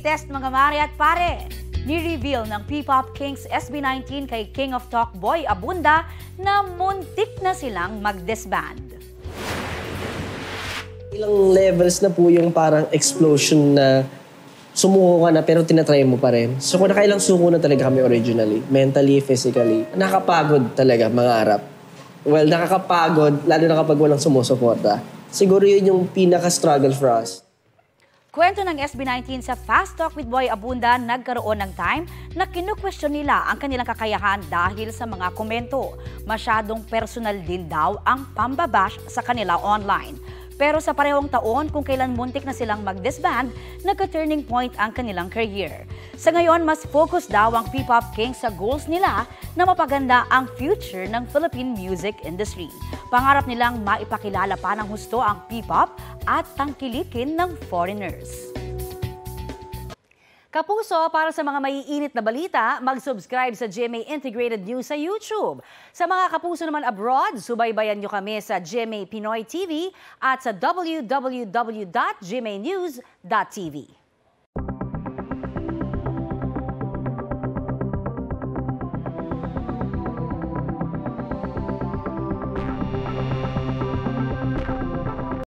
latest mga mare at pare. Ni-reveal ng P-Pop Kings SB19 kay King of Talk Boy Abunda na muntik na silang mag-disband. Ilang levels na po yung parang explosion na sumuko ka na pero tinatry mo pa rin. So kung nakailang suko na talaga kami originally, mentally, physically, nakapagod talaga mangarap. Well, nakakapagod, lalo na kapag walang sumusuporta. Siguro yun yung pinaka-struggle for us. Kwento ng SB19 sa Fast Talk with Boy Abunda, nagkaroon ng time na kinu-question nila ang kanilang kakayahan dahil sa mga komento. Masyadong personal din daw ang pambabash sa kanila online. Pero sa parehong taon, kung kailan muntik na silang mag-disband, nagka-turning point ang kanilang career. Sa ngayon, mas focus daw ang P-Pop Kings sa goals nila na mapaganda ang future ng Philippine music industry. Pangarap nilang maipakilala pa ng husto ang P-Pop at tangkilikin ng foreigners. Kapuso, para sa mga maiinit na balita, mag-subscribe sa GMA Integrated News sa YouTube. Sa mga kapuso naman abroad, subaybayan nyo kami sa GMA Pinoy TV at sa www.gmanews.tv.